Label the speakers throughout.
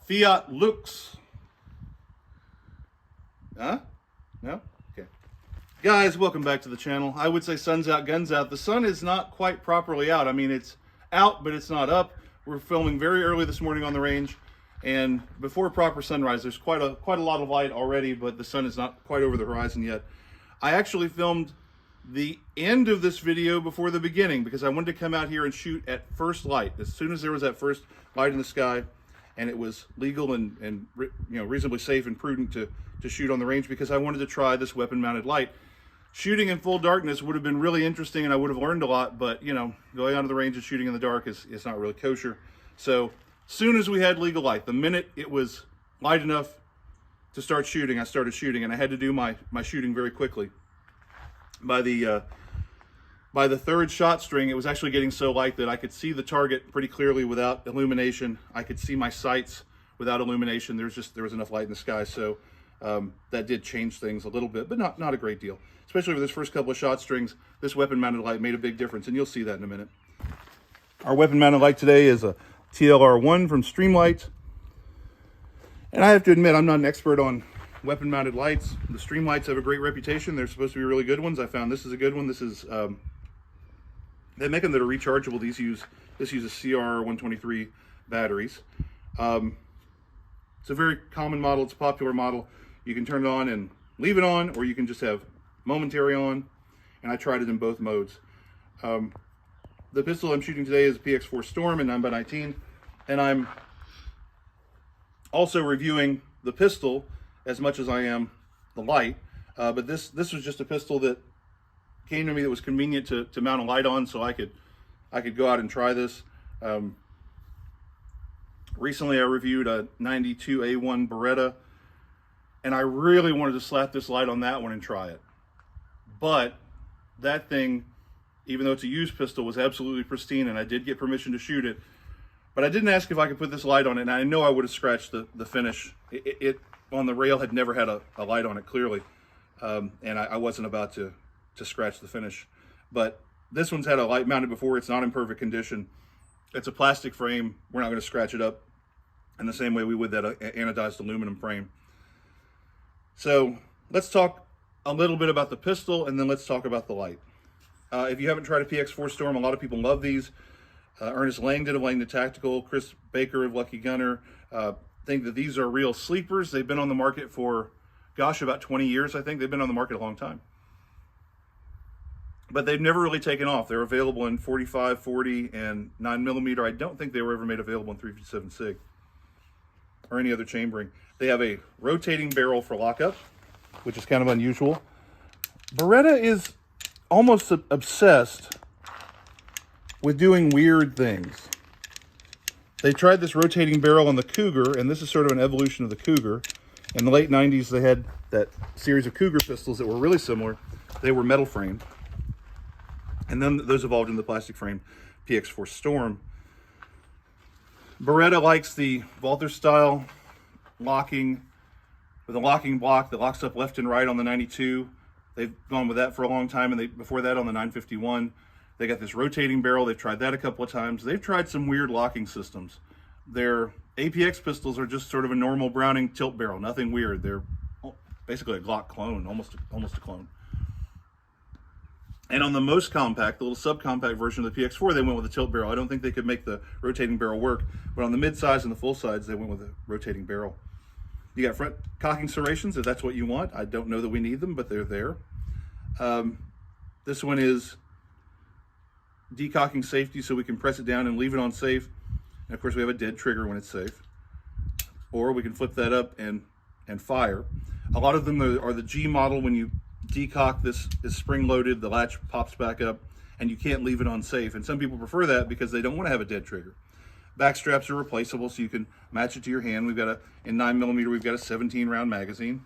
Speaker 1: Fiat Lux. Huh? No? Okay. Guys, welcome back to the channel. I would say sun's out, guns out. The sun is not quite properly out. I mean, it's out, but it's not up. We're filming very early this morning on the range, and before proper sunrise, there's quite a lot of light already, but the sun is not quite over the horizon yet. I actually filmed the end of this video before the beginning because I wanted to come out here and shoot at first light as soon as there was that first light in the sky, and it was legal and reasonably safe and prudent to shoot on the range because I wanted to try this weapon mounted light. Shooting in full darkness would have been really interesting and I would have learned a lot, but going out of the range and shooting in the dark is not really kosher. So soon as we had legal light, the minute it was light enough to start shooting, I started shooting, and I had to do my shooting very quickly. By the third shot string, it was actually getting so light that I could see the target pretty clearly without illumination. I could see my sights without illumination. There was enough light in the sky, so that did change things a little bit, but not a great deal. Especially with this first couple of shot strings, this weapon mounted light made a big difference, and you'll see that in a minute. Our weapon mounted light today is a TLR1 from Streamlight. And I have to admit, I'm not an expert on weapon mounted lights. The Streamlights have a great reputation. They're supposed to be really good ones. I found this is a good one. This is they make them that are rechargeable. This uses CR123 batteries. It's a very common model. It's a popular model. You can turn it on and leave it on, or you can just have momentary on, and I tried it in both modes. The pistol I'm shooting today is a PX4 Storm in 9x19, and I'm also reviewing the pistol as much as I am the light, but this was just a pistol that came to me that was convenient to mount a light on, so I could go out and try this. Recently I reviewed a 92A1 Beretta, and I really wanted to slap this light on that one and try it. But that thing, even though it's a used pistol, was absolutely pristine, and I did get permission to shoot it. But I didn't ask if I could put this light on it, and I know I would have scratched the finish. It on the rail had never had a light on it, clearly, and I wasn't about to scratch the finish. But this one's had a light mounted before. It's not in perfect condition. It's a plastic frame. We're not going to scratch it up in the same way we would that anodized aluminum frame. So let's talk a little bit about the pistol, and then let's talk about the light. If you haven't tried a PX4 Storm, a lot of people love these. Ernest Langdon of Langdon Tactical, Chris Baker of Lucky Gunner think that these are real sleepers. They've been on the market for, gosh, about 20 years, I think. They've been on the market a long time. But they've never really taken off. They're available in 45, 40, and 9mm. I don't think they were ever made available in 357 SIG or any other chambering. They have a rotating barrel for lockup, which is kind of unusual. Beretta is almost obsessed with doing weird things. They tried this rotating barrel on the Cougar, and this is sort of an evolution of the Cougar. In the late 90s, they had that series of Cougar pistols that were really similar. They were metal framed. And then those evolved into the plastic frame PX4 Storm. Beretta likes the Walther style locking, with a locking block that locks up left and right on the 92. They've gone with that for a long time, and before that on the 951. They got this rotating barrel. They've tried that a couple of times. They've tried some weird locking systems. Their APX pistols are just sort of a normal Browning tilt barrel, nothing weird. They're basically a Glock clone, almost a clone. And on the most compact, the little subcompact version of the PX4, they went with a tilt barrel. I don't think they could make the rotating barrel work, but on the mid-size and the full-size, they went with a rotating barrel. You got front cocking serrations, if that's what you want. I don't know that we need them, but they're there. This one is decocking safety, so we can press it down and leave it on safe. And of course, we have a dead trigger when it's safe. Or we can flip that up and fire. A lot of them are the G model. When you decock, this is spring-loaded, the latch pops back up, and you can't leave it on safe. And some people prefer that because they don't want to have a dead trigger. Back straps are replaceable, so you can match it to your hand. We've got in 9mm, we've got a 17-round magazine.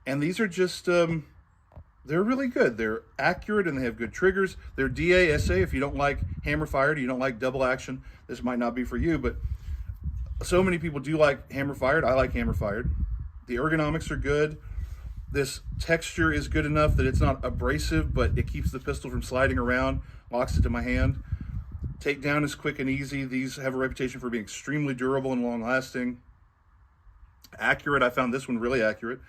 Speaker 1: And these are just, they're really good. They're accurate and they have good triggers. They're DA/SA. If you don't like hammer fired, you don't like double action, this might not be for you, but so many people do like hammer fired. I like hammer fired. The ergonomics are good. This texture is good enough that it's not abrasive, but it keeps the pistol from sliding around, locks it to my hand. Takedown is quick and easy. These have a reputation for being extremely durable and long-lasting. Accurate, I found this one really accurate.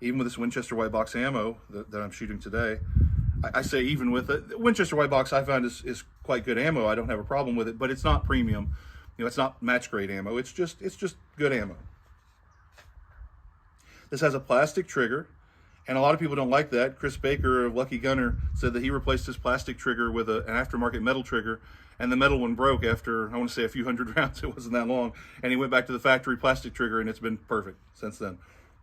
Speaker 1: Even with this Winchester white box ammo that I'm shooting today. I say even with it. The Winchester white box I found is quite good ammo. I don't have a problem with it, but it's not premium. You know, it's not match grade ammo. It's just good ammo. This has a plastic trigger, and a lot of people don't like that. Chris Baker of Lucky Gunner said that he replaced his plastic trigger with an aftermarket metal trigger, and the metal one broke after, I want to say, a few hundred rounds. It wasn't that long, and he went back to the factory plastic trigger, and it's been perfect since then.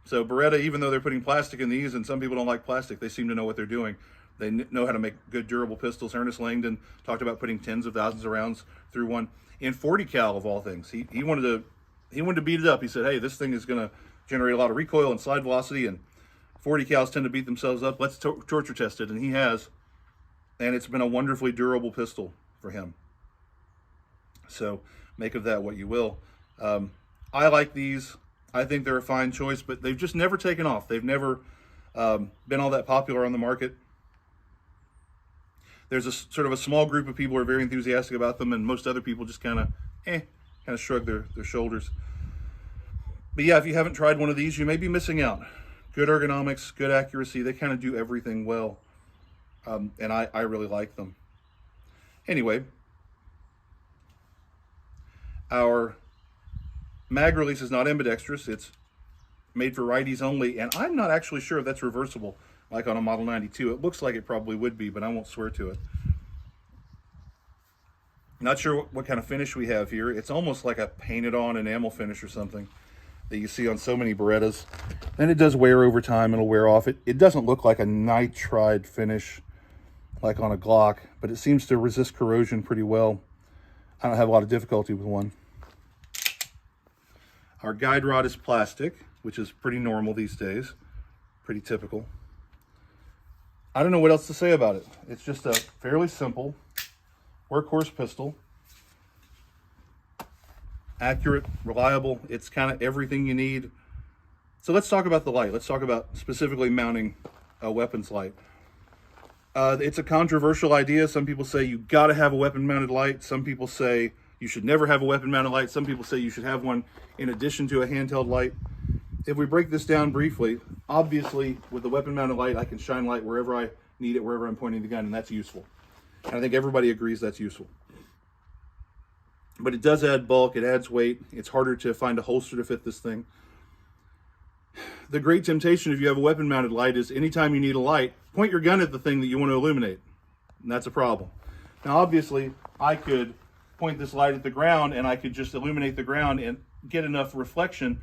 Speaker 1: So Beretta, even though they're putting plastic in these, and some people don't like plastic, they seem to know what they're doing. They know how to make good, durable pistols. Ernest Langdon talked about putting tens of thousands of rounds through one in 40 cal of all things. He wanted to beat it up. He said, hey, this thing is going to generate a lot of recoil and slide velocity, and 40 cals tend to beat themselves up. Let's torture test it, and he has, and it's been a wonderfully durable pistol for him. So make of that what you will. I like these. I think they're a fine choice, but they've just never taken off. They've never been all that popular on the market. There's a sort of a small group of people who are very enthusiastic about them, and most other people just kind of shrug their shoulders. But yeah, if you haven't tried one of these, you may be missing out. Good ergonomics, good accuracy. They kind of do everything well, and I really like them. Anyway, our mag release is not ambidextrous. It's made for righties only, and I'm not actually sure if that's reversible like on a Model 92. It looks like it probably would be, but I won't swear to it. Not sure what kind of finish we have here. It's almost like a painted on enamel finish or something that you see on so many Berettas. And it does wear over time. It'll wear off. It doesn't look like a nitride finish like on a Glock, but it seems to resist corrosion pretty well. I don't have a lot of difficulty with one. Our guide rod is plastic, which is pretty normal these days, pretty typical. I don't know what else to say about it. It's just a fairly simple workhorse pistol. Accurate, reliable. It's kind of everything you need. So let's talk about the light. Let's talk about specifically mounting a weapons light. It's a controversial idea. Some people say you got to have a weapon mounted light. Some people say you should never have a weapon mounted light. Some people say you should have one in addition to a handheld light. If we break this down briefly, obviously with the weapon mounted light, I can shine light wherever I need it, wherever I'm pointing the gun, and that's useful. And I think everybody agrees that's useful. But it does add bulk, it adds weight. It's harder to find a holster to fit this thing. The great temptation if you have a weapon mounted light is anytime you need a light, point your gun at the thing that you want to illuminate. And that's a problem. Now obviously I could point this light at the ground and I could just illuminate the ground and get enough reflection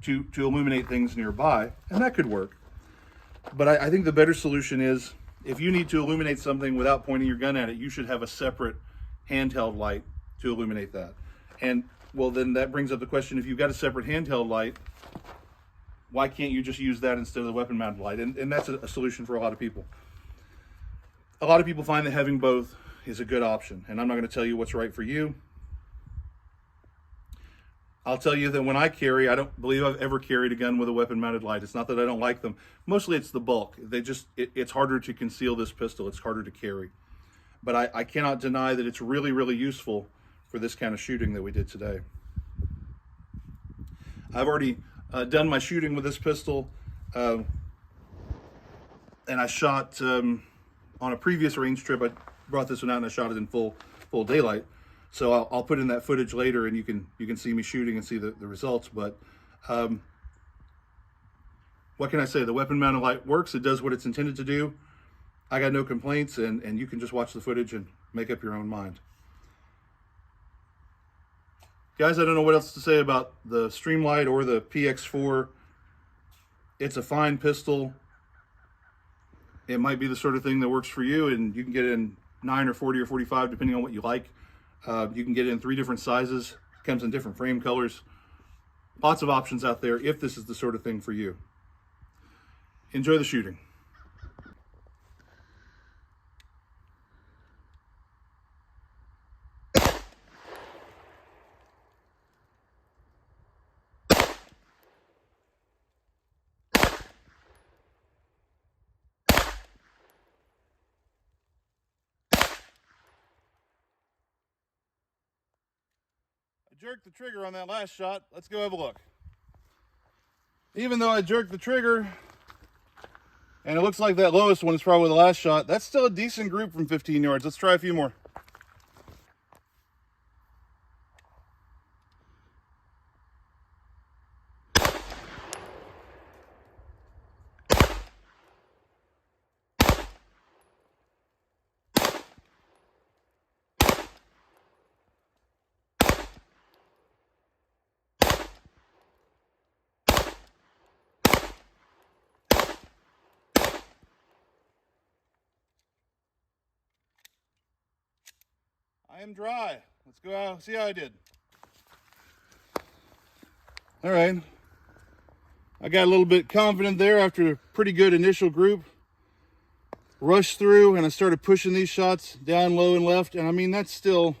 Speaker 1: to illuminate things nearby, and that could work. But I think the better solution is if you need to illuminate something without pointing your gun at it, you should have a separate handheld light to illuminate that. And well, then that brings up the question, if you've got a separate handheld light, why can't you just use that instead of the weapon mounted light? And that's a solution for a lot of people. A lot of people find that having both is a good option, and I'm not going to tell you what's right for you. I'll tell you that when I carry, I don't believe I've ever carried a gun with a weapon mounted light. It's not that I don't like them. Mostly it's the bulk. It's harder to conceal this pistol. It's harder to carry. But I cannot deny that it's really, really useful for this kind of shooting that we did today. I've already done my shooting with this pistol, and I shot on a previous range trip. I brought this one out and I shot it in full daylight. So I'll put in that footage later, and you can see me shooting and see the results. But what can I say? The weapon mounted light works. It does what it's intended to do. I got no complaints, and you can just watch the footage and make up your own mind. Guys, I don't know what else to say about the Streamlight or the PX4. It's a fine pistol. It might be the sort of thing that works for you, and you can get it in 9 or 40 or 45, depending on what you like. You can get it in 3 different sizes. It comes in different frame colors. Lots of options out there if this is the sort of thing for you. Enjoy the shooting. jerked the trigger on that last shot. Let's go have a look. Even though I jerked the trigger, and it looks like that lowest one is probably the last shot, that's still a decent group from 15 yards. Let's try a few more. I am dry. Let's go out, see how I did. All right. I got a little bit confident there after a pretty good initial group. Rushed through and I started pushing these shots down low and left. And I mean, that's still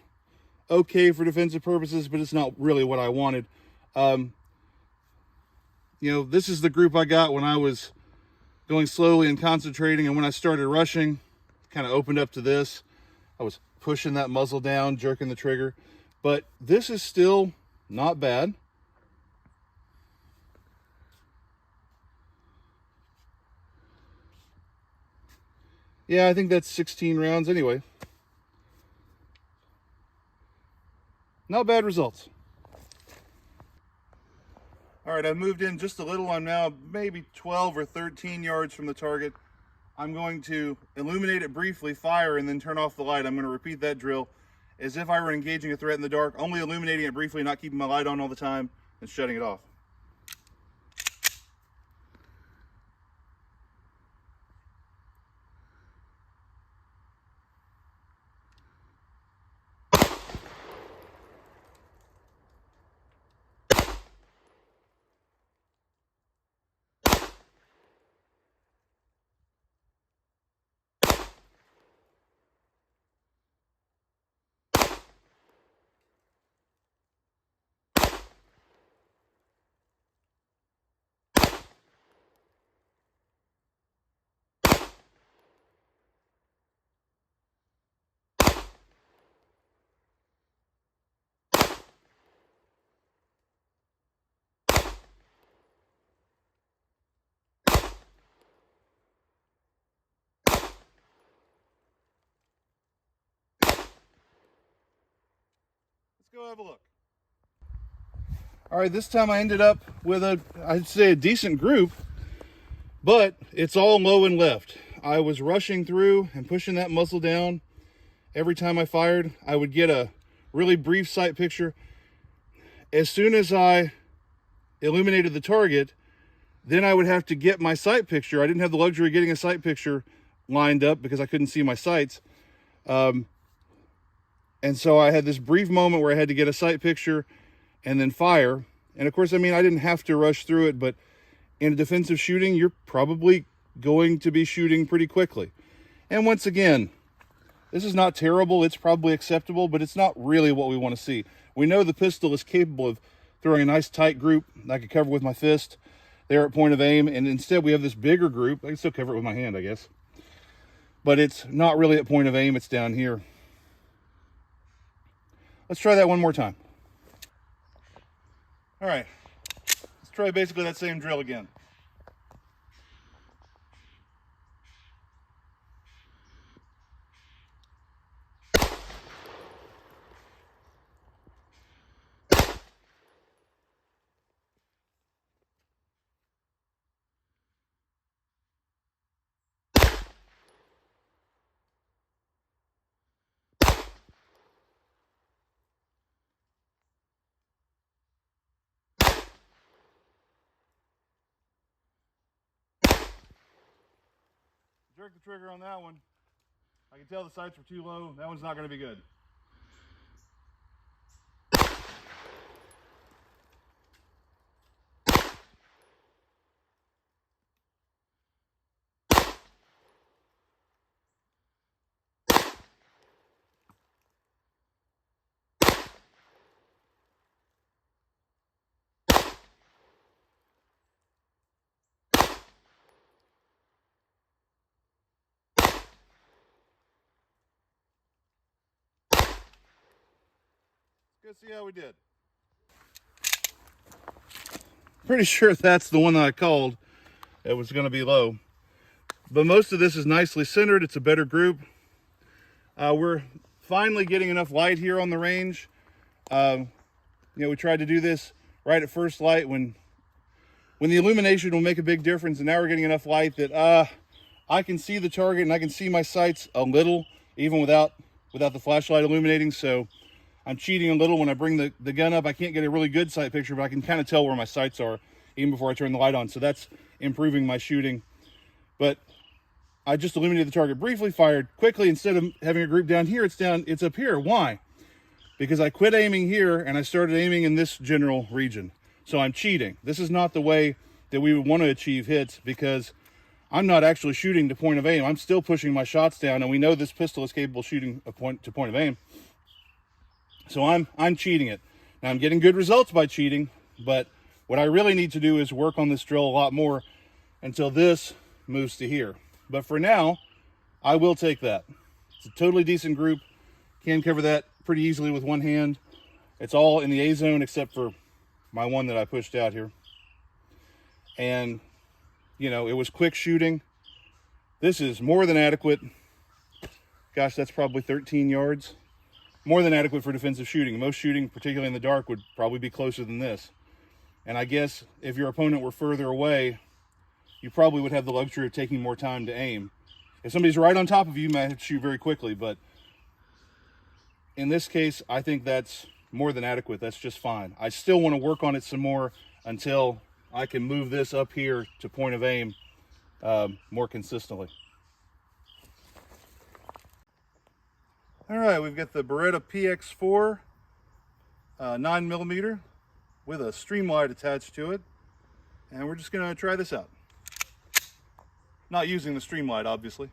Speaker 1: okay for defensive purposes, but it's not really what I wanted. You know, this is the group I got when I was going slowly and concentrating. And when I started rushing, kind of opened up to this. I was pushing that muzzle down, jerking the trigger, but this is still not bad. Yeah, I think that's 16 rounds anyway. Not bad results. All right, I've moved in just a little. I'm now maybe 12 or 13 yards from the target. I'm going to illuminate it briefly, fire, and then turn off the light. I'm going to repeat that drill as if I were engaging a threat in the dark, only illuminating it briefly, not keeping my light on all the time, and shutting it off. Let's go have a look. All right, this time I ended up with I'd say a decent group, but it's all low and left. I was rushing through and pushing that muzzle down. Every time I fired, I would get a really brief sight picture. As soon as I illuminated the target, then I would have to get my sight picture. I didn't have the luxury of getting a sight picture lined up because I couldn't see my sights. And so I had this brief moment where I had to get a sight picture and then fire. And of course, I mean, I didn't have to rush through it, but in a defensive shooting, you're probably going to be shooting pretty quickly. And once again, this is not terrible. It's probably acceptable, but it's not really what we want to see. We know the pistol is capable of throwing a nice tight group I could cover with my fist there at point of aim. And instead we have this bigger group. I can still cover it with my hand, I guess. But it's not really at point of aim. It's down here. Let's try that one more time. All right, let's try basically that same drill again. Jerk the trigger on that one. I can tell the sights were too low. That one's not going to be good. Let's go see how we did. Pretty sure that's the one that I called. It was going to be low. But most of this is nicely centered. It's a better group. We're finally getting enough light here on the range. You know, we tried to do this right at first light when the illumination will make a big difference, and now we're getting enough light that I can see the target and I can see my sights a little, even without the flashlight illuminating. So I'm cheating a little when I bring the gun up. I can't get a really good sight picture, but I can kind of tell where my sights are even before I turn the light on. So that's improving my shooting. But I just illuminated the target briefly, fired quickly. Instead of having a group down here, it's up here. Why? Because I quit aiming here and I started aiming in this general region. So I'm cheating. This is not the way that we would want to achieve hits, because I'm not actually shooting to point of aim. I'm still pushing my shots down, and we know this pistol is capable of shooting a point of aim. So I'm cheating it. Now I'm getting good results by cheating, but what I really need to do is work on this drill a lot more until this moves to here. But for now, I will take that. It's a totally decent group. Can cover that pretty easily with one hand. It's all in the A zone except for my one that I pushed out here. And, you know, it was quick shooting. This is more than adequate. Gosh, that's probably 13 yards. More than adequate for defensive shooting. Most shooting, particularly in the dark, would probably be closer than this. And I guess if your opponent were further away, you probably would have the luxury of taking more time to aim. If somebody's right on top of you, you might have to shoot very quickly, but in this case, I think that's more than adequate. That's just fine. I still want to work on it some more until I can move this up here to point of aim more consistently. All right, we've got the Beretta PX4 9mm with a Streamlight attached to it, and we're just going to try this out. Not using the Streamlight, obviously.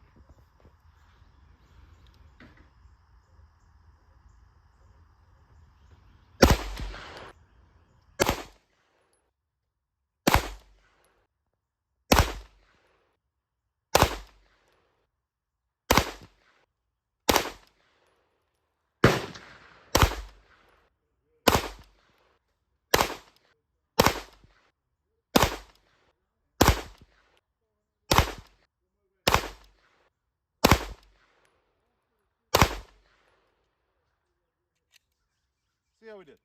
Speaker 1: See how we did.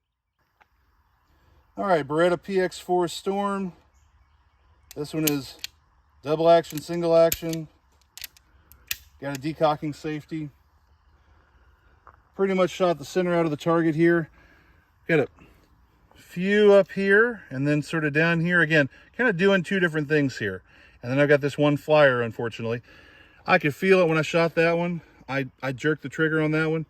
Speaker 1: All right, Beretta PX4 Storm. This one is double action, single action. Got a decocking safety. Pretty much shot the center out of the target here. Got a few up here and then sort of down here. Again, kind of doing two different things here. And then I've got this one flyer, unfortunately. I could feel it when I shot that one. I jerked the trigger on that one.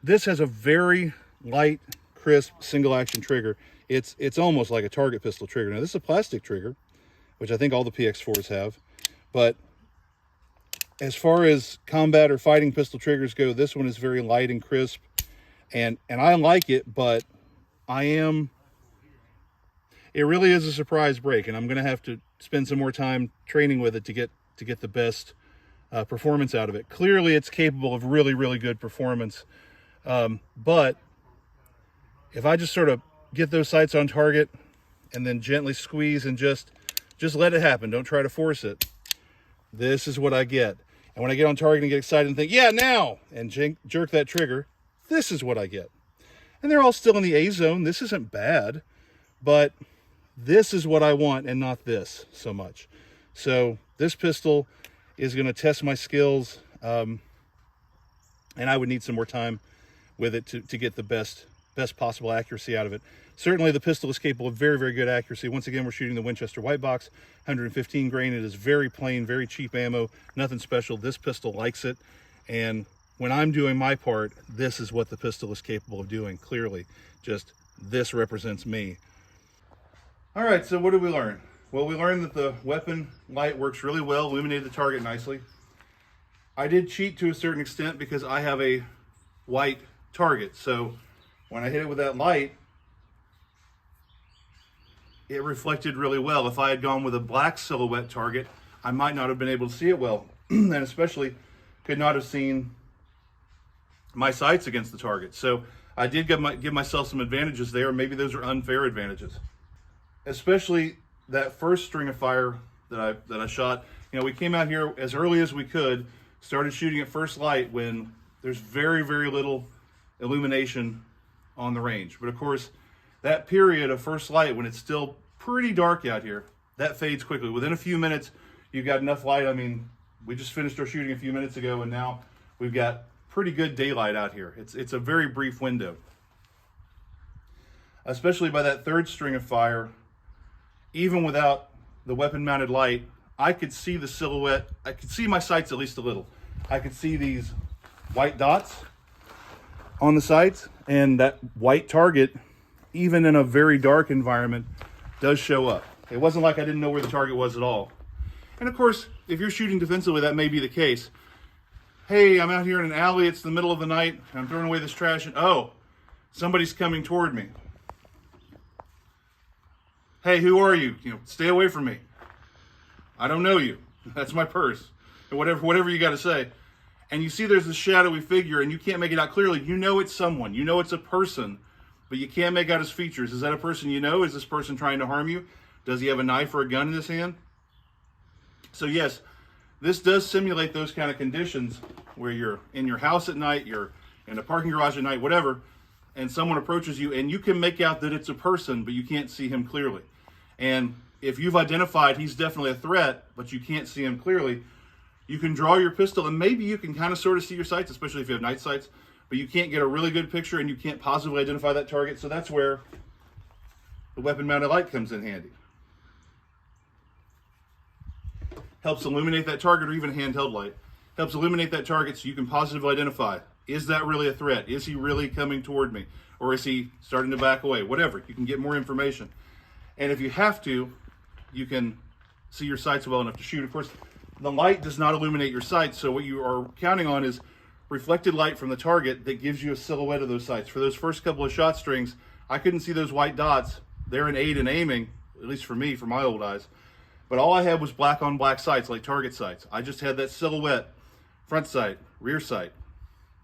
Speaker 1: This has a very light, crisp, single action trigger. It's almost like a target pistol trigger. Now this is a plastic trigger, which I think all the PX4s have, but as far as combat or fighting pistol triggers go, this one is very light and crisp, and I like it, but it really is a surprise break, and I'm gonna have to spend some more time training with it to get the best performance out of it. Clearly it's capable of really, really good performance, but if I just sort of get those sights on target and then gently squeeze and just let it happen, don't try to force it, this is what I get. And when I get on target and get excited and think, yeah, now, and jerk that trigger, this is what I get. And they're all still in the A zone. This isn't bad, but this is what I want and not this so much. So this pistol is going to test my skills, and I would need some more time with it to get the best possible accuracy out of it. Certainly the pistol is capable of very, very good accuracy. Once again, we're shooting the Winchester White Box, 115 grain. It is very plain, very cheap ammo, nothing special. This pistol likes it, and when I'm doing my part, this is what the pistol is capable of doing, clearly. Just this represents me. All right, so what did we learn? Well, we learned that the weapon light works really well, illuminated the target nicely. I did cheat to a certain extent because I have a white target, so when I hit it with that light, it reflected really well. If I had gone with a black silhouette target, I might not have been able to see it well, and especially could not have seen my sights against the target. So I did give myself some advantages there. Maybe those are unfair advantages. especially that first string of fire that I shot. You know, we came out here as early as we could, started shooting at first light when there's very, very little illumination on the range. But of course, that period of first light when it's still pretty dark out here, that fades quickly. Within a few minutes, you've got enough light. I mean, we just finished our shooting a few minutes ago, and now we've got pretty good daylight out here. It's a very brief window. Especially by that third string of fire, even without the weapon-mounted light, I could see the silhouette. I could see my sights at least a little. I could see these white dots on the sights, and that white target, even in a very dark environment, does show up. It wasn't like I didn't know where the target was at all. And of course, if you're shooting defensively, that may be the case. Hey, I'm out here in an alley, it's the middle of the night, and I'm throwing away this trash, and oh, somebody's coming toward me. Hey, who are you? You know, stay away from me. I don't know you. That's my purse. Or whatever you got to say. And you see there's this shadowy figure, and you can't make it out clearly. You know it's someone. You know it's a person, but you can't make out his features. Is that a person you know? Is this person trying to harm you? Does he have a knife or a gun in his hand? So yes, this does simulate those kind of conditions where you're in your house at night, you're in a parking garage at night, whatever, and someone approaches you, and you can make out that it's a person, but you can't see him clearly. And if you've identified he's definitely a threat, but you can't see him clearly, you can draw your pistol, and maybe you can kind of sort of see your sights, especially if you have night sights, but you can't get a really good picture, and you can't positively identify that target. So that's where the weapon-mounted light comes in handy. Helps illuminate that target, or even a handheld light. Helps illuminate that target so you can positively identify, is that really a threat? Is he really coming toward me? Or is he starting to back away? Whatever, you can get more information. And if you have to, you can see your sights well enough to shoot. Of course, the light does not illuminate your sights, so what you are counting on is reflected light from the target that gives you a silhouette of those sights. For those first couple of shot strings, I couldn't see those white dots. They're an aid in aiming, at least for me, for my old eyes. But all I had was black on black sights, like target sights. I just had that silhouette, front sight, rear sight.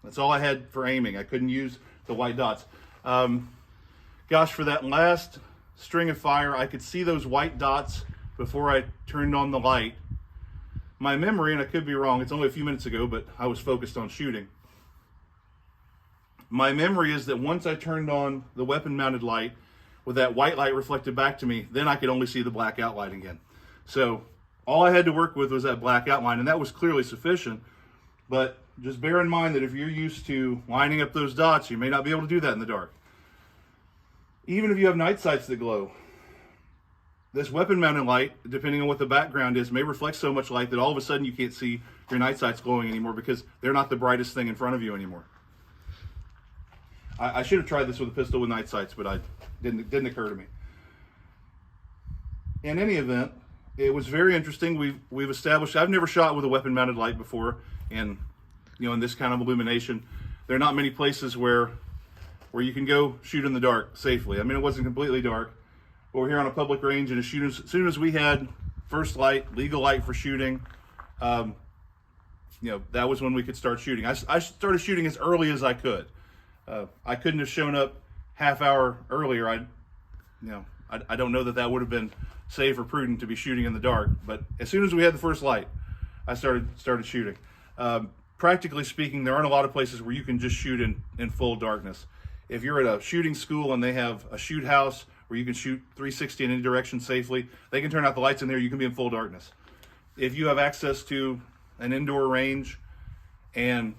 Speaker 1: That's all I had for aiming. I couldn't use the white dots. Gosh, for that last string of fire, I could see those white dots before I turned on the light. My memory, and I could be wrong, it's only a few minutes ago, but I was focused on shooting. My memory is that once I turned on the weapon-mounted light, with that white light reflected back to me, then I could only see the black outline again. So all I had to work with was that black outline, and that was clearly sufficient. But just bear in mind that if you're used to lining up those dots, you may not be able to do that in the dark. Even if you have night sights that glow, this weapon-mounted light, depending on what the background is, may reflect so much light that all of a sudden you can't see your night sights glowing anymore because they're not the brightest thing in front of you anymore. I should have tried this with a pistol with night sights, but didn't occur to me. In any event, it was very interesting. We've established, I've never shot with a weapon-mounted light before, and in this kind of illumination, there are not many places where you can go shoot in the dark safely. I mean, it wasn't completely dark, but we're here on a public range, and as soon as we had first light, legal light for shooting, that was when we could start shooting. I started shooting as early as I could. I couldn't have shown up half hour earlier. I don't know that would have been safe or prudent to be shooting in the dark, but as soon as we had the first light, I started shooting. Practically speaking, there aren't a lot of places where you can just shoot in full darkness. If you're at a shooting school and they have a shoot house where you can shoot 360 in any direction safely, they can turn out the lights in there, you can be in full darkness. If you have access to an indoor range and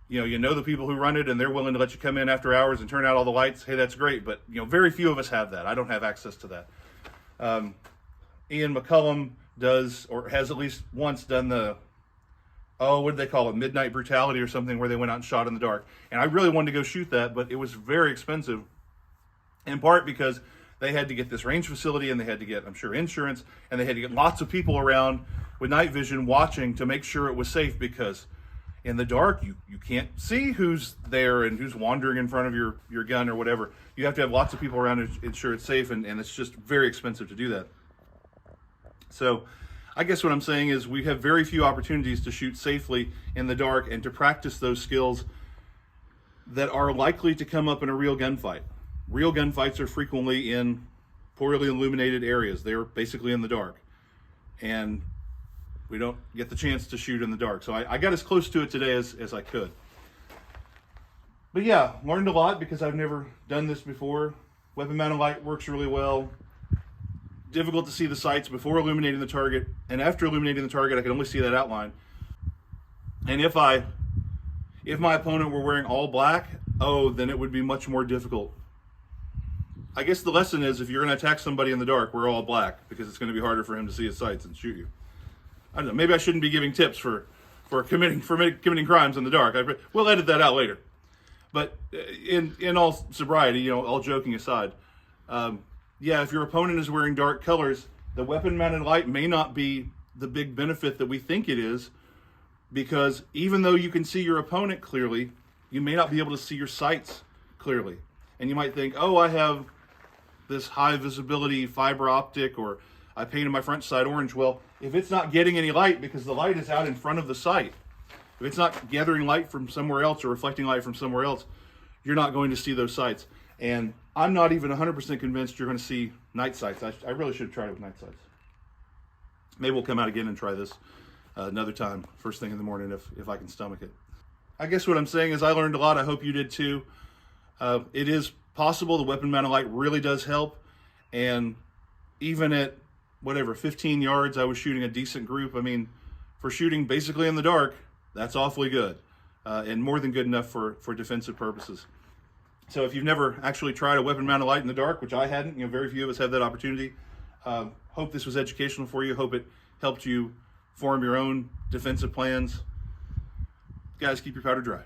Speaker 1: you know the people who run it and they're willing to let you come in after hours and turn out all the lights, hey, that's great, but very few of us have that. I don't have access to that. Ian McCullum does, or has at least once done the, what did they call it, Midnight Brutality or something, where they went out and shot in the dark. And I really wanted to go shoot that, but it was very expensive, in part because they had to get this range facility and they had to get, I'm sure, insurance, and they had to get lots of people around with night vision watching to make sure it was safe, because in the dark, you can't see who's there and who's wandering in front of your gun or whatever. You have to have lots of people around to ensure it's safe, and it's just very expensive to do that. So I guess what I'm saying is we have very few opportunities to shoot safely in the dark and to practice those skills that are likely to come up in a real gunfight. Real gunfights are frequently in poorly illuminated areas. They're basically in the dark, and we don't get the chance to shoot in the dark. So I got as close to it today as I could. But yeah, learned a lot because I've never done this before. Weapon mounted light works really well. Difficult to see the sights before illuminating the target, and after illuminating the target I can only see that outline. And if my opponent were wearing all black, oh, then it would be much more difficult. I guess the lesson is, if you're going to attack somebody in the dark, wear all black, because it's going to be harder for him to see his sights and shoot you. I don't know, maybe I shouldn't be giving tips for committing crimes in the dark. We'll edit that out later. But in all sobriety, you know, all joking aside, yeah, if your opponent is wearing dark colors, the weapon mounted light may not be the big benefit that we think it is, because even though you can see your opponent clearly, you may not be able to see your sights clearly. And you might think, oh, I have this high visibility fiber optic, or I painted my front sight orange. Well, if it's not getting any light because the light is out in front of the sight, if it's not gathering light from somewhere else or reflecting light from somewhere else, you're not going to see those sights. And I'm not even 100% convinced you're going to see night sights. I really should have tried it with night sights. Maybe we'll come out again and try this another time, first thing in the morning, if I can stomach it. I guess what I'm saying is I learned a lot. I hope you did too. It is possible. The weapon mounted light really does help. And even at, whatever, 15 yards, I was shooting a decent group. I mean, for shooting basically in the dark, that's awfully good. And more than good enough for defensive purposes. So if you've never actually tried a weapon mounted light in the dark, which I hadn't, you know, very few of us have that opportunity, hope this was educational for you. Hope it helped you form your own defensive plans. Guys, keep your powder dry.